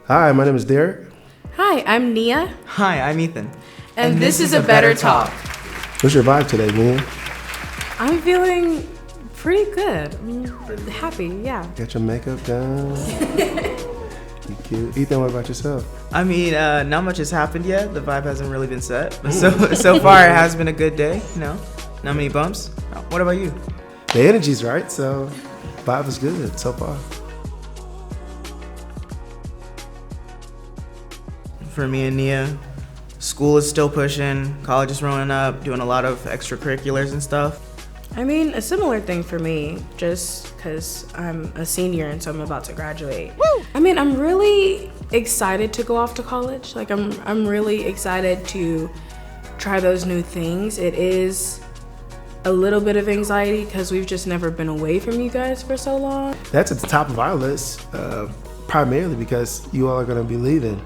Hi, my name is Derrick. Hi, I'm Nia. Hi, I'm Ethan. And this is a Better Talk. What's your vibe today, man? I'm feeling pretty good. I'm happy, yeah. Got your makeup done? You cute. Ethan, what about yourself? I mean, not much has happened yet. The vibe hasn't really been set. But so far, it has been a good day, not many bumps. What about you? The energy's right, so vibe is good so far. For me and Nia, school is still pushing, college is rolling up, doing a lot of extracurriculars and stuff. I mean, a similar thing for me, just because I'm a senior and so I'm about to graduate. Woo! I mean, I'm really excited to go off to college. Like, I'm really excited to try those new things. It is a little bit of anxiety because we've just never been away from you guys for so long. That's at the top of our list, primarily because you all are going to be leaving.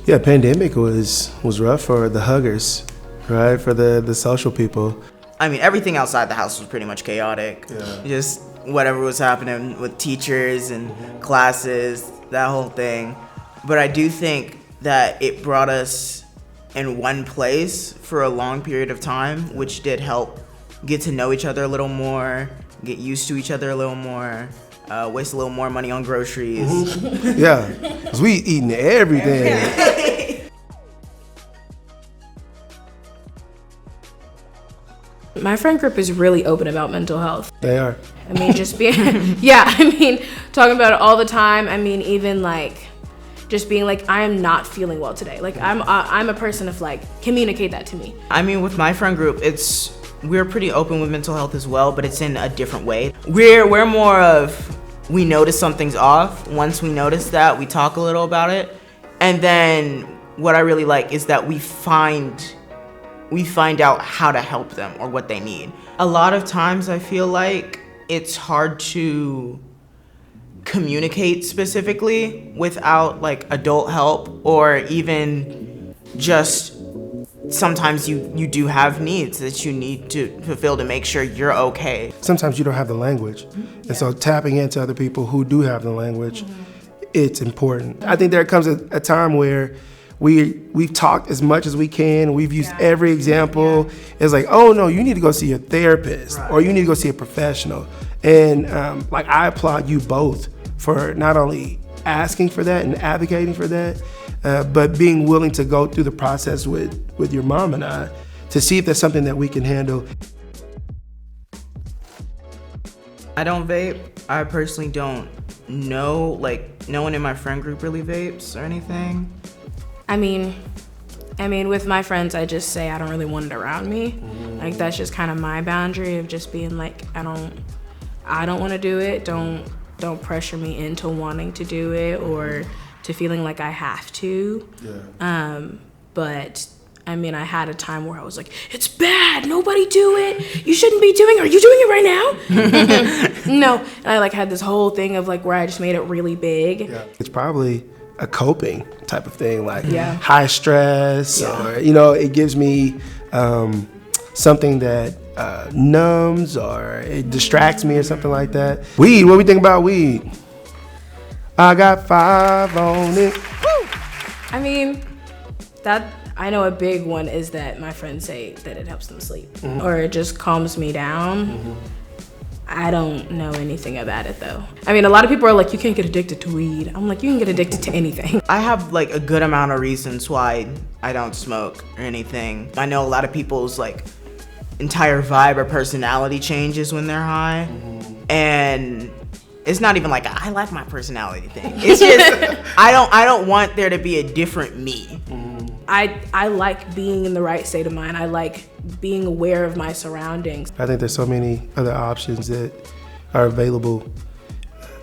Yeah, pandemic was rough for the huggers, right? For the social people. I mean, everything outside the house was pretty much chaotic. Yeah. Just whatever was happening with teachers and classes, that whole thing. But I do think that it brought us in one place for a long period of time, which did help get to know each other a little more, get used to each other a little more. Waste a little more money on groceries. Yeah, because we eating everything. My friend group is really open about mental health. They are. I mean, just being, talking about it all the time. I mean, even like, just being like, I am not feeling well today. Like, I'm a person of like, communicate that to me. I mean, with my friend group, we're pretty open with mental health as well, but it's in a different way. We're more of, we notice something's off. Once we notice that, we talk a little about it. And then what I really like is that we find out how to help them or what they need. A lot of times I feel like it's hard to communicate specifically without like adult help, or even just sometimes you do have needs that you need to fulfill to make sure you're okay. Sometimes you don't have the language. And so tapping into other people who do have the language, it's important. I think there comes a time where we've talked as much as we can. We've used every example. It's like, oh no, you need to go see a therapist, or you need to go see a professional. And I applaud you both for not only asking for that and advocating for that, but being willing to go through the process with your mom and I to see if there's something that we can handle. I don't vape. I personally don't know, like, no one in my friend group really vapes or anything. I mean, with my friends, I just say I don't really want it around me. Like, that's just kind of my boundary of just being like, I don't want to do it. Don't pressure me into wanting to do it or to feeling like I have to. Yeah. But I mean, I had a time where I was like, it's bad, nobody do it. You shouldn't be doing it. Are you doing it right now? No. And I like had this whole thing of like where I just made it really big. Yeah. It's probably a coping type of thing, like high stress, or, it gives me something that numbs or it distracts me or something like that. Weed, what do we think about weed? I got 5 on it. Woo! I mean, I know a big one is that my friends say that it helps them sleep or it just calms me down. I don't know anything about it though. I mean, a lot of people are like, you can't get addicted to weed. I'm like, you can get addicted to anything. I have like a good amount of reasons why I don't smoke or anything. I know a lot of people's like entire vibe or personality changes when they're high. And it's not even like I like my personality thing. It's just I don't want there to be a different me. I like being in the right state of mind. I like being aware of my surroundings. I think there's so many other options that are available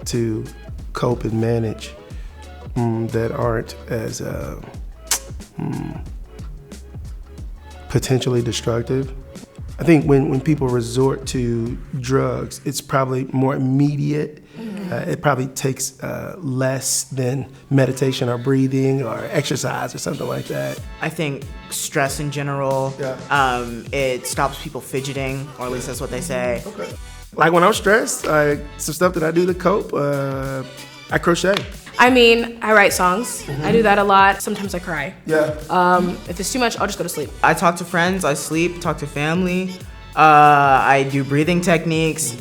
to cope and manage that aren't as potentially destructive. I think when people resort to drugs, it's probably more immediate. It probably takes less than meditation or breathing or exercise or something like that. I think stress in general, it stops people fidgeting, or at least that's what they say. Okay. Like when I'm stressed, some stuff that I do to cope, I crochet. I mean, I write songs. I do that a lot. Sometimes I cry. Yeah. If it's too much, I'll just go to sleep. I talk to friends, I sleep, talk to family. I do breathing techniques.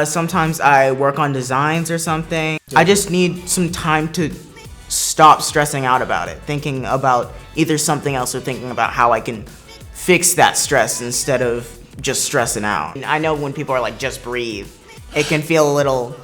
Sometimes I work on designs or something. I just need some time to stop stressing out about it, thinking about either something else or thinking about how I can fix that stress instead of just stressing out. I know when people are like, just breathe, it can feel a little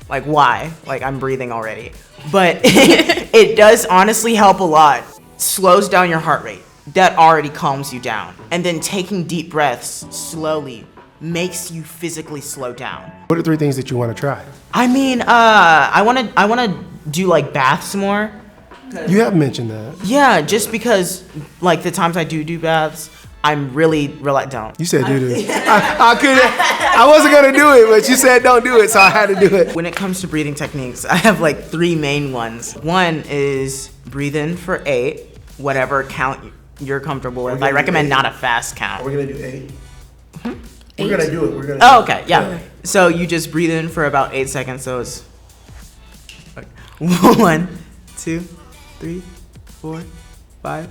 like, why? Like, I'm breathing already. But it does honestly help a lot. Slows down your heart rate. That already calms you down. And then taking deep breaths slowly makes you physically slow down. What are 3 things that you want to try? I mean, I wanna do like baths more. You have mentioned that. Yeah, just because like the times I do baths, I'm really don't. You said do this. I wasn't gonna do it, but you said don't do it, so I had to do it. When it comes to breathing techniques, I have like 3 main ones. One is breathe in for 8, whatever count you're comfortable with. I recommend not a fast count. We're gonna do 8. We're gonna do it. Oh, okay, yeah. So you just breathe in for about 8 seconds. So it's 1, 2, 3, 4, 5,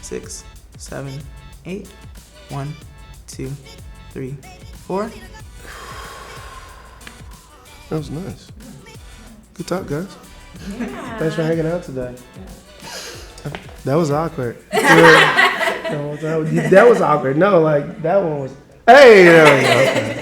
6, 7, 8. 1, 2, 3, 4. That was nice. Good talk, guys. Thanks for hanging out today. That was awkward. That was awkward. No, like that one was. Hey, there we go. Okay.